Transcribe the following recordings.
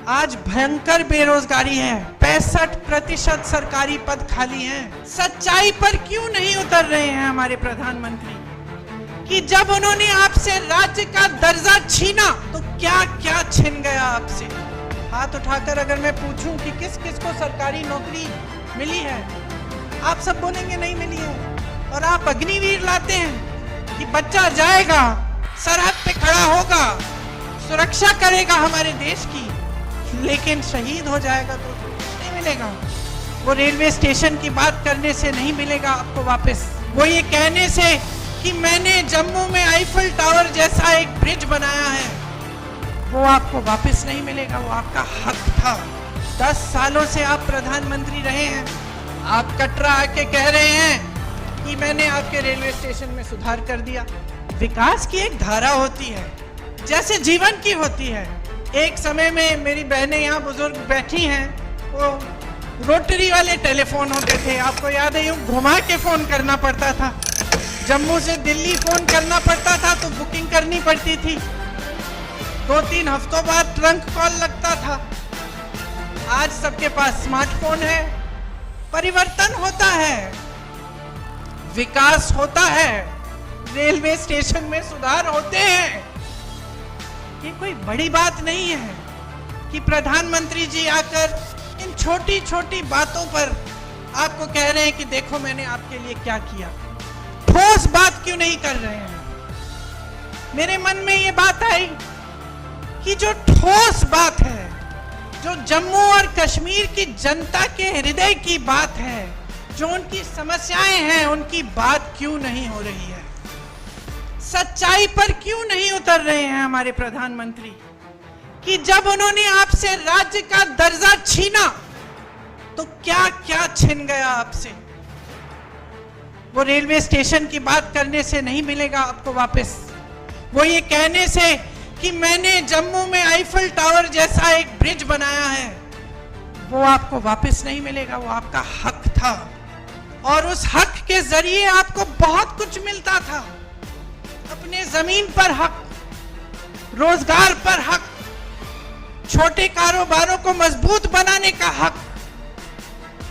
आज भयंकर बेरोजगारी है, 65% सरकारी पद खाली हैं। सच्चाई पर क्यों नहीं उतर रहे हैं हमारे प्रधानमंत्री कि जब उन्होंने आपसे राज्य का दर्जा छीना तो क्या क्या छिन गया आपसे। हाथ उठाकर अगर मैं पूछूं कि किस किस को सरकारी नौकरी मिली है, आप सब बोलेंगे नहीं मिली है। और आप अग्निवीर लाते हैं कि बच्चा जाएगा, सरहद पे खड़ा होगा, सुरक्षा करेगा हमारे देश की, लेकिन शहीद हो जाएगा तो कुछ नहीं मिलेगा। वो रेलवे स्टेशन की बात करने से नहीं मिलेगा आपको वापस, वो ये कहने से कि मैंने जम्मू में आईफल टावर जैसा एक ब्रिज बनाया है, वो आपको वापस नहीं मिलेगा। वो आपका हक था। 10 सालों से आप प्रधानमंत्री रहे हैं, आप कटरा आके कह रहे हैं कि मैंने आपके रेलवे स्टेशन में सुधार कर दिया। विकास की एक धारा होती है जैसे जीवन की होती है। एक समय में मेरी बहनें यहाँ बुजुर्ग बैठी हैं, वो रोटरी वाले टेलीफोन होते थे, आपको याद है, यूं घुमा के फोन करना पड़ता था। जम्मू से दिल्ली फोन करना पड़ता था तो बुकिंग करनी पड़ती थी, 2-3 हफ्तों बाद ट्रंक कॉल लगता था। आज सबके पास स्मार्टफोन है। परिवर्तन होता है, विकास होता है, रेलवे स्टेशन में सुधार होते हैं। ये कोई बड़ी बात नहीं है कि प्रधानमंत्री जी आकर इन छोटी छोटी बातों पर आपको कह रहे हैं कि देखो मैंने आपके लिए क्या किया। ठोस बात क्यों नहीं कर रहे हैं? मेरे मन में ये बात आई कि जो ठोस बात है, जो जम्मू और कश्मीर की जनता के हृदय की बात है, जो उनकी समस्याएं हैं, उनकी बात क्यों नहीं हो रही है? सच्चाई पर क्यों नहीं उतर रहे हैं हमारे प्रधानमंत्री कि जब उन्होंने आपसे राज्य का दर्जा छीना तो क्या क्या छिन गया आपसे। वो रेलवे स्टेशन की बात करने से नहीं मिलेगा आपको वापस, वो ये कहने से कि मैंने जम्मू में आईफल टावर जैसा एक ब्रिज बनाया है, वो आपको वापस नहीं मिलेगा। वो आपका हक था और उस हक के जरिए आपको बहुत कुछ मिलता था। अपने जमीन पर हक, रोजगार पर हक, छोटे कारोबारों को मजबूत बनाने का हक,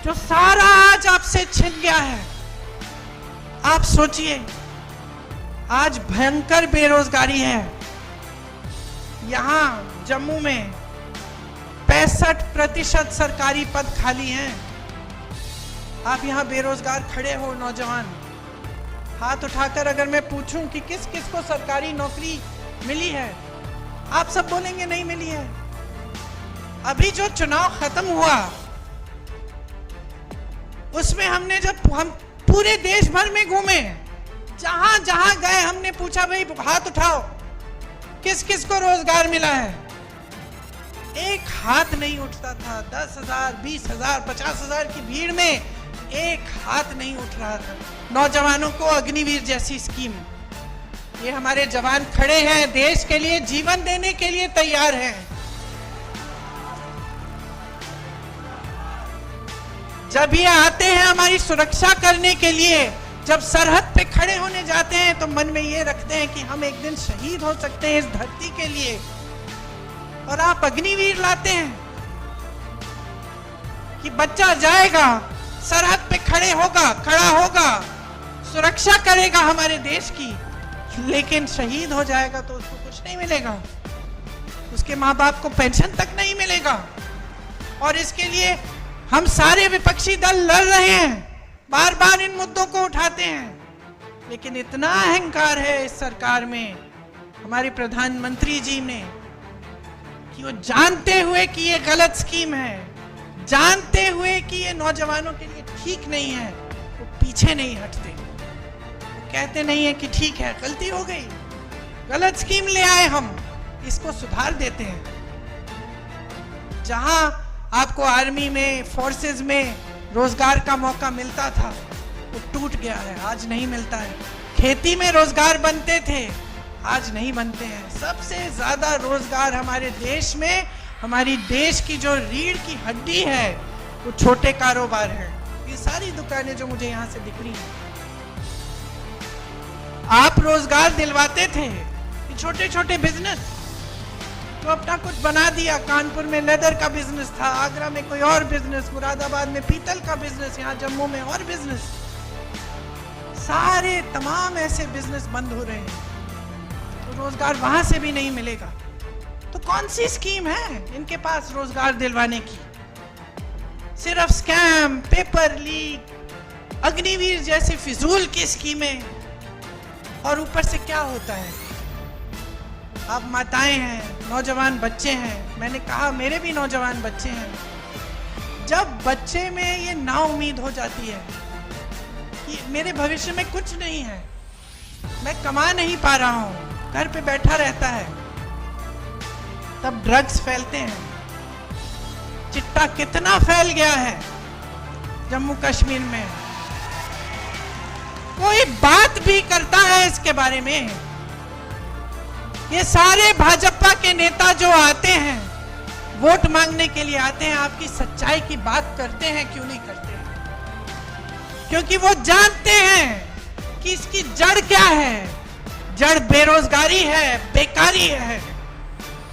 जो सारा आज आपसे छिन गया है। आप सोचिए, आज भयंकर बेरोजगारी है। यहां जम्मू में 65% सरकारी पद खाली हैं। आप यहां बेरोजगार खड़े हो नौजवान, हाथ उठाकर अगर मैं पूछूं कि किस किस को सरकारी नौकरी मिली है, आप सब बोलेंगे नहीं मिली है। अभी जो चुनाव खत्म हुआ उसमें हमने जब हम पूरे देश भर में घूमे, जहां जहां गए हमने पूछा भाई हाथ उठाओ किस किस को रोजगार मिला है। एक हाथ नहीं उठता था। 10,000, 20,000, 50,000 की भीड़ में एक हाथ नहीं उठ रहा था। नौजवानों को अग्निवीर जैसी स्कीम, ये हमारे जवान खड़े हैं, देश के लिए जीवन देने के लिए तैयार हैं। जब ये आते हैं हमारी सुरक्षा करने के लिए, जब सरहद पे खड़े होने जाते हैं तो मन में ये रखते हैं कि हम एक दिन शहीद हो सकते हैं इस धरती के लिए, और आप अग्निवीर लाते हैं कि बच्चा जाएगा, सरहद पे खड़ा होगा, सुरक्षा करेगा हमारे देश की, लेकिन शहीद हो जाएगा तो उसको कुछ नहीं मिलेगा। उसके माँ बाप को पेंशन तक नहीं मिलेगा। और इसके लिए हम सारे विपक्षी दल लड़ रहे हैं, बार बार इन मुद्दों को उठाते हैं, लेकिन इतना अहंकार है इस सरकार में, हमारे प्रधानमंत्री जी ने, कि वो जानते हुए कि ये गलत स्कीम है, जानते हुए कि ये नौजवानों के लिए ठीक नहीं है, वो पीछे नहीं हटते। वो कहते नहीं है कि ठीक है, गलती हो गई, गलत स्कीम ले आए हम, इसको सुधार देते हैं। जहां आपको आर्मी में, फोर्सेस में रोजगार का मौका मिलता था, वो टूट गया है, आज नहीं मिलता है। खेती में रोजगार बनते थे, आज नहीं बनते हैं। सबसे ज्यादा रोजगार हमारे देश में, हमारी देश की जो रीढ़ की हड्डी है, वो छोटे कारोबार है। ये सारी दुकानें जो मुझे यहां से दिख रही हैं, आप रोजगार दिलवाते थे, ये छोटे छोटे बिजनेस, तो अपना कुछ बना दिया। कानपुर में लेदर का बिजनेस था, आगरा में कोई और बिजनेस, मुरादाबाद में पीतल का बिजनेस, यहाँ जम्मू में और बिजनेस। सारे तमाम ऐसे बिजनेस बंद हो रहे हैं, तो रोजगार वहां से भी नहीं मिलेगा। तो कौन सी स्कीम है इनके पास रोजगार दिलवाने की? सिर्फ स्कैम, पेपर लीक, अग्निवीर जैसी फिजूल की स्कीमें। और ऊपर से क्या होता है, आप माताएं हैं, नौजवान बच्चे हैं, मैंने कहा मेरे भी नौजवान बच्चे हैं। जब बच्चे में ये नाउम्मीद हो जाती है कि मेरे भविष्य में कुछ नहीं है, मैं कमा नहीं पा रहा हूं, घर पे बैठा रहता है, तब ड्रग्स फैलते हैं। चिट्टा कितना फैल गया है जम्मू कश्मीर में, कोई बात भी करता है इसके बारे में? ये सारे भाजपा के नेता जो आते हैं, वोट मांगने के लिए आते हैं, आपकी सच्चाई की बात करते हैं क्यों नहीं करते? क्योंकि वो जानते हैं कि इसकी जड़ क्या है। जड़ बेरोजगारी है, बेकारी है।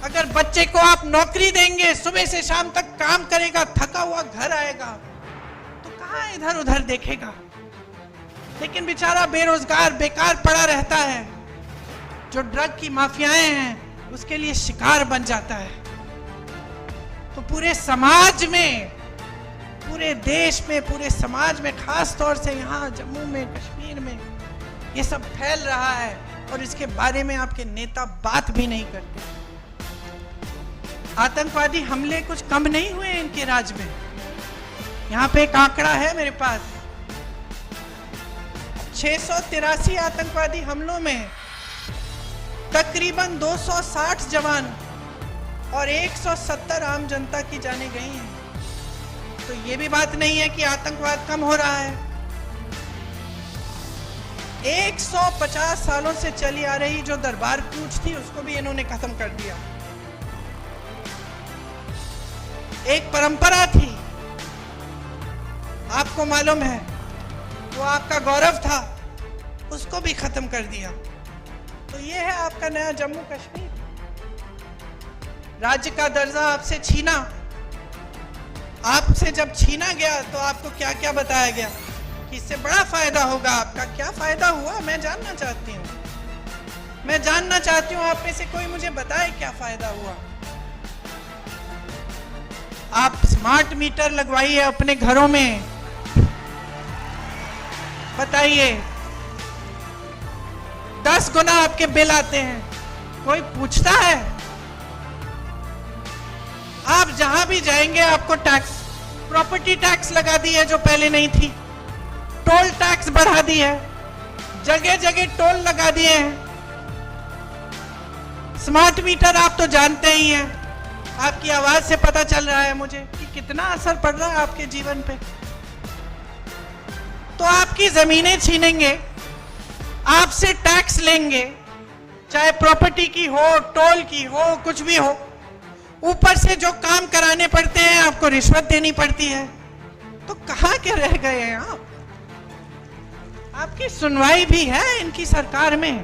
अगर बच्चे को आप नौकरी देंगे, सुबह से शाम तक काम करेगा, थका हुआ घर आएगा, तो कहां इधर उधर देखेगा? लेकिन बेचारा बेरोजगार बेकार पड़ा रहता है, जो ड्रग की माफियाएं हैं उसके लिए शिकार बन जाता है। तो पूरे समाज में, पूरे देश में, पूरे समाज में, खास तौर से यहाँ जम्मू में, कश्मीर में ये सब फैल रहा है, और इसके बारे में आपके नेता बात भी नहीं करते। आतंकवादी हमले कुछ कम नहीं हुए इनके राज में। यहाँ पे एक आंकड़ा है मेरे पास, 683 आतंकवादी हमलों में तकरीबन 260 जवान और 170 आम जनता की जानें गई हैं। तो ये भी बात नहीं है कि आतंकवाद कम हो रहा है। 150 सालों से चली आ रही जो दरबार कूच थी, उसको भी इन्होंने खत्म कर दिया। एक परंपरा थी, आपको मालूम है, वो आपका गौरव था, उसको भी खत्म कर दिया। तो ये है आपका नया जम्मू कश्मीर। राज्य का दर्जा आपसे छीना। आपसे जब छीना गया तो आपको क्या क्या बताया गया कि इससे बड़ा फायदा होगा। आपका क्या फायदा हुआ, मैं जानना चाहती हूँ। मैं जानना चाहती हूँ आप में से कोई मुझे बताए क्या फायदा हुआ। आप स्मार्ट मीटर लगवाइए अपने घरों में, बताइए 10 गुना आपके बिल आते हैं, कोई पूछता है? आप जहां भी जाएंगे आपको टैक्स, प्रॉपर्टी टैक्स लगा दी है जो पहले नहीं थी, टोल टैक्स बढ़ा दी है, जगह जगह टोल लगा दिए हैं। स्मार्ट मीटर आप तो जानते ही हैं, आपकी आवाज से पता चल रहा है मुझे कि कितना असर पड़ रहा है आपके जीवन पे। तो आपकी जमीनें छीनेंगे, आपसे टैक्स लेंगे, चाहे प्रॉपर्टी की हो, टोल की हो, कुछ भी हो। ऊपर से जो काम कराने पड़ते हैं आपको रिश्वत देनी पड़ती है। तो कहां के रह गए हैं आप? आपकी सुनवाई भी है इनकी सरकार में?